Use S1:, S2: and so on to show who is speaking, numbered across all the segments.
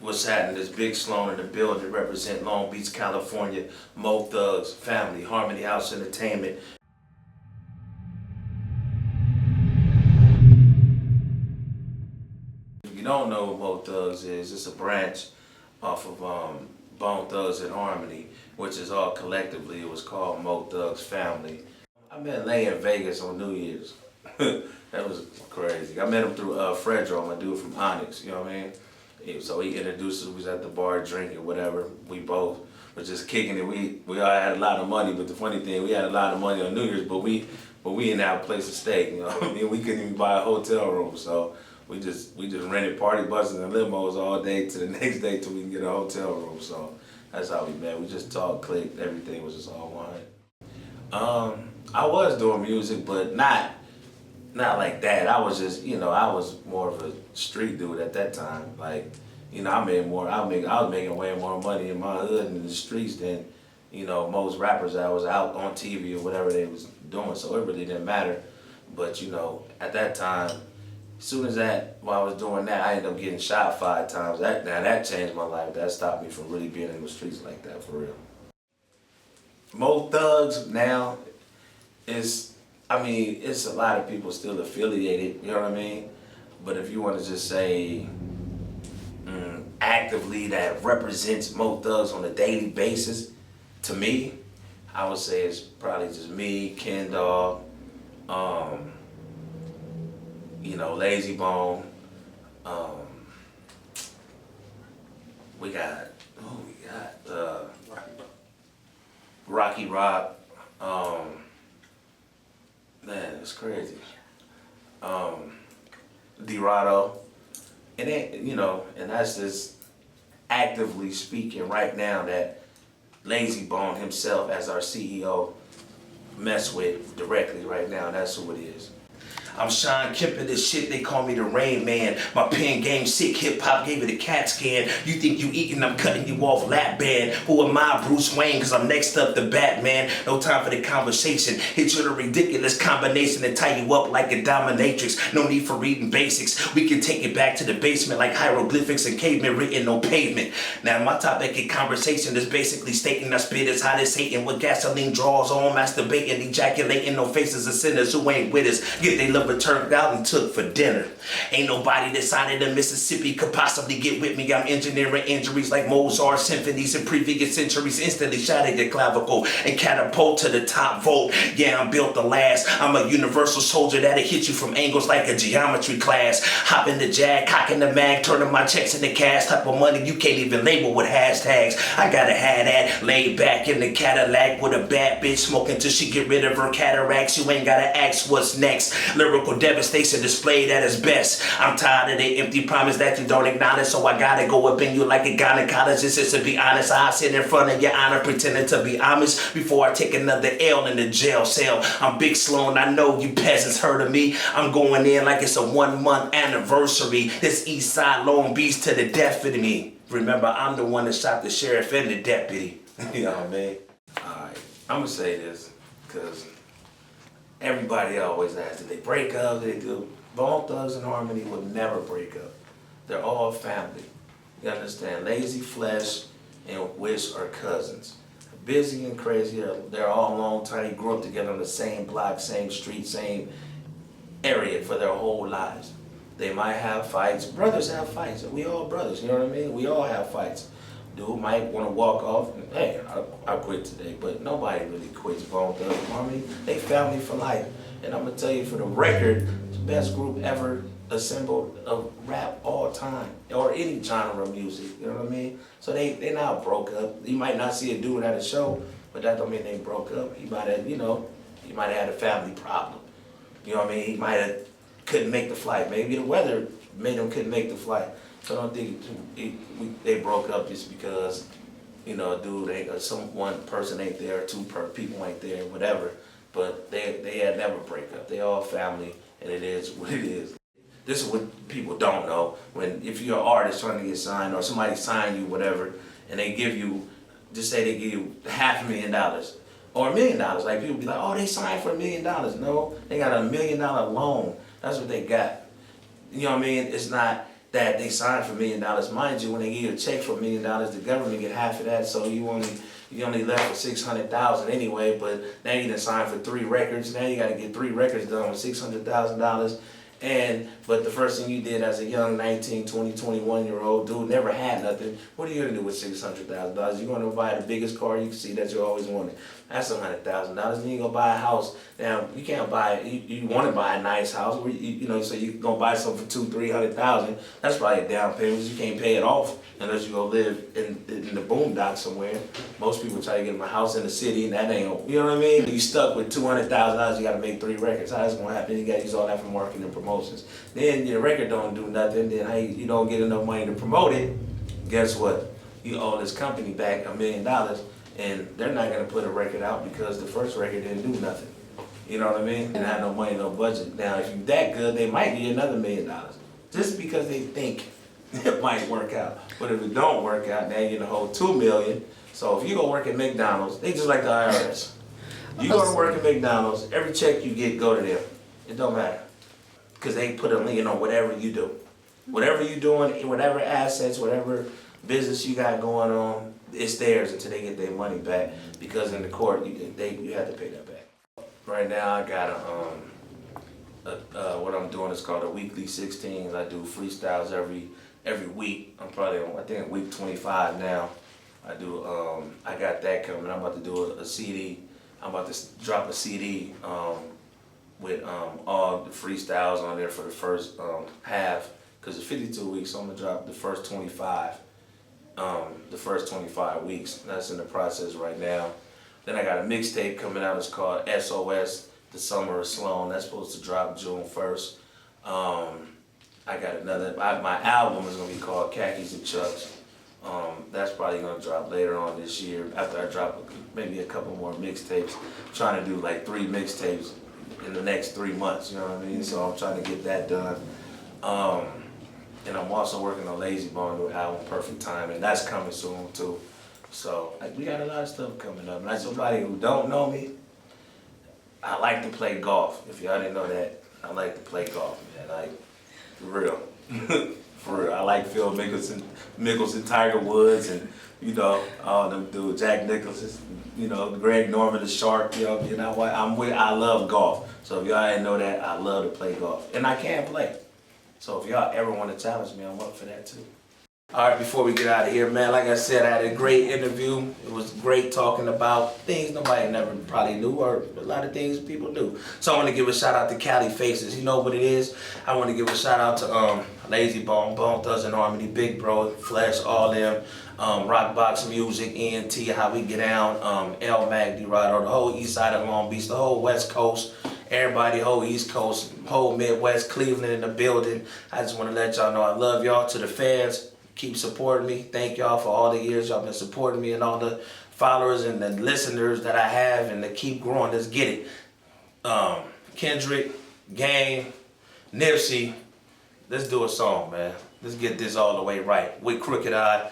S1: What's happening is Big Sloan in the building, represent Long Beach, California, Mo Thugs, family, Harmony House Entertainment. If you don't know what Mo Thugs is, it's a branch off of Bone Thugs and Harmony, which is all collectively, it was called Mo Thugs Family. I met Lay in Vegas on New Year's. That was crazy. I met him through Fredro, my dude from Onyx, you know what I mean? So he introduced us, we was at the bar drinking, whatever. We both were just kicking it. We all had a lot of money, but the funny thing, we had a lot of money on New Year's, but we didn't have a place to stay, you know what I mean? We couldn't even buy a hotel room, so we just rented party buses and limos all day to the next day till we can get a hotel room. So that's how we met. We just talked, clicked, everything was just all wine. I was doing music, but not like that. I was just, you know, I was more of a street dude at that time. Like, you know, I was making way more money in my hood and in the streets than, you know, most rappers that was out on TV or whatever they was doing. So it really didn't matter. But, you know, at that time, as soon as while I was doing that, I ended up getting shot 5 times. That changed my life. That stopped me from really being in the streets like that, for real. Mo Thugs now is, I mean, it's a lot of people still affiliated, you know what I mean? But if you want to just say actively that represents Mo Thugs on a daily basis, to me, I would say it's probably just me, Ken Dog, you know, Lazy Bone. We got Rocky Rock. Man, it's crazy. Dorado. And then, you know, and that's just actively speaking right now that Lazy Bone himself as our CEO mess with directly right now. That's who it is. I'm Sean Kemp in this shit, they call me the Rain Man. My pen game sick, hip hop gave it a CAT scan. You think you eating, I'm cutting you off lap band. Who am I, Bruce Wayne, cause I'm next up the Batman. No time for the conversation, hit you with a ridiculous combination and tie you up like a dominatrix. No need for reading basics, we can take it back to the basement like hieroglyphics and cavemen written on pavement. Now my topic in conversation is basically stating I spit as hot as Satan with gasoline draws on, masturbating, ejaculating on faces of sinners who ain't with us. Get they love turned out and took for dinner. Ain't nobody that side of the Mississippi could possibly get with me. I'm engineering injuries like Mozart symphonies in previous centuries. Instantly shattered your clavicle and catapult to the top vote. Yeah, I'm built to last. I'm a universal soldier that'll hit you from angles like a geometry class. Hop in the jag, cocking the mag, turning my checks into cash. Type of money you can't even label with hashtags. I gotta have that laid back in the Cadillac with a bad bitch smoking till she get rid of her cataracts. You ain't gotta ask what's next. Lyrical devastation displayed at its best. I'm tired of the empty promise that you don't acknowledge, so I gotta go up in you like a gynecologist. Just to be honest, I sit in front of your honor pretending to be Amish before I take another L in the jail cell. I'm Big Sloan, I know you peasants heard of me. I'm going in like it's a 1-month anniversary. This East Side Long Beach to the death of me. Remember, I'm the one that shot the sheriff and the deputy. You know what I mean? Alright, I'm gonna say this, because everybody always asks, did they break up? Did they do? Bone Thugs and Harmony would never break up. They're all family. You understand? Lazy Flesh and Wish are cousins. Busy and Crazy, they're all long time. They grew up together on the same block, same street, same area for their whole lives. They might have fights. Brothers have fights. We all brothers, you know what I mean? We all have fights. Dude might want to walk off and, hey, I quit today, but nobody really quits Bone Thugs and Harmony. They family for life. And I'm gonna tell you, for the record, it's the best group ever assembled of rap all time, or any genre of music, you know what I mean? So they not broke up. You might not see a dude at a show, but that don't mean they broke up. He might have, you know, he might have had a family problem. You know what I mean? He might have couldn't make the flight. Maybe the weather made him couldn't make the flight. So I don't think they broke up just because, you know, a dude ain't, or one person ain't there, or 2 people ain't there, whatever. But they had never break up. They all family, and it is what it is. This is what people don't know. If you're an artist trying to get signed, or somebody sign you, whatever, and they give you, just say they give you $500,000 or $1 million. Like people be like, oh, they signed for $1 million. No, they got a $1 million loan. That's what they got. You know what I mean? It's not that they signed for $1 million. Mind you, when they give you a check for $1 million, the government get half of that, so you only left with $600,000 anyway. But now you done signed for 3 records. Now you got to get 3 records done with $600,000. But the first thing you did as a young 19, 20, 21-year-old dude, never had nothing. What are you gonna do with $600,000? You gonna buy the biggest car you can see that you always wanted. That's $100,000. Then you go buy a house. Now you can't buy. You want to buy a nice house. Where so you gonna buy something for $200,000-$300,000. That's probably a down payment. You can't pay it off unless you go live in the boondocks somewhere. Most people try to get them a house in the city, and that ain't. You know what I mean? You stuck with $200,000. You got to make 3 records. How that's gonna happen? You got to use all that for marketing and promotions. Then your record don't do nothing. Then hey, you don't get enough money to promote it. Guess what? You owe this company back $1 million, and they're not gonna put a record out because the first record didn't do nothing. You know what I mean? And had no money, no budget. Now, if you're that good, they might give you another $1 million just because they think it might work out. But if it don't work out, now you're gonna hold $2 million. So if you go work at McDonald's, they just like the IRS. You go to work at McDonald's, every check you get go to them. It don't matter. Because they put a lien on whatever you do. Whatever you're doing, whatever assets, whatever business you got going on, it's theirs until they get their money back. Because in the court, you have to pay that back. Right now, I got what I'm doing is called a weekly 16s. I do freestyles every week. I'm probably on, I think, week 25 now. I got that coming. I'm about to do a CD. I'm about to drop a CD with all the freestyles on there for the first half, because it's 52 weeks, so I'm gonna drop the first 25 weeks. That's in the process right now. Then I got a mixtape coming out. It's called SOS, The Summer of Sloan. That's supposed to drop June 1st. I got another, my album is gonna be called Khakis and Chucks. That's probably gonna drop later on this year after I drop maybe a couple more mixtapes. I'm trying to do like 3 mixtapes in the next 3 months, you know what I mean? So I'm trying to get that done. And I'm also working on Lazy Bone, new album, Perfect Time, and that's coming soon too. So we got a lot of stuff coming up. And as somebody who don't know me, I like to play golf. If y'all didn't know that, I like to play golf, man. Like, for real. For real. I like Phil Mickelson, Tiger Woods, and all them dudes, Jack Nicklaus, Greg Norman, the Shark. You know what? I love golf. So if y'all didn't know that, I love to play golf, and I can play. So if y'all ever want to challenge me, I'm up for that too. All right, before we get out of here, man, like I said, I had a great interview. It was great talking about things nobody never probably knew, or a lot of things people knew. So I want to give a shout out to Cali Faces. You know what it is? I want to give a shout out to Lazy Bone, Bone Thugs and Harmony, Big Bro, Flesh, all them, Rock Box Music, ENT, How We Get Down, L Mac, D-Rod, the whole east side of Long Beach, the whole West Coast. Everybody, whole East Coast, whole Midwest, Cleveland in the building. I just want to let y'all know I love y'all. To the fans, keep supporting me. Thank y'all for all the years y'all been supporting me, and all the followers and the listeners that I have, and to keep growing. Let's get it. Kendrick, Game, Nipsey, let's do a song, man. Let's get this all the way right. With Crooked Eye,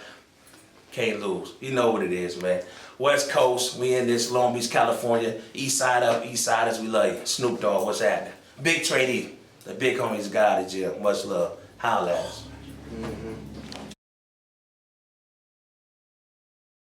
S1: can't lose. You know what it is, man. West Coast, we in this, Long Beach, California. East side up, East Siders, we love you. Snoop Dogg, what's happening? Big Tradie, the big homies got it, Jim. Much love. Holla at us.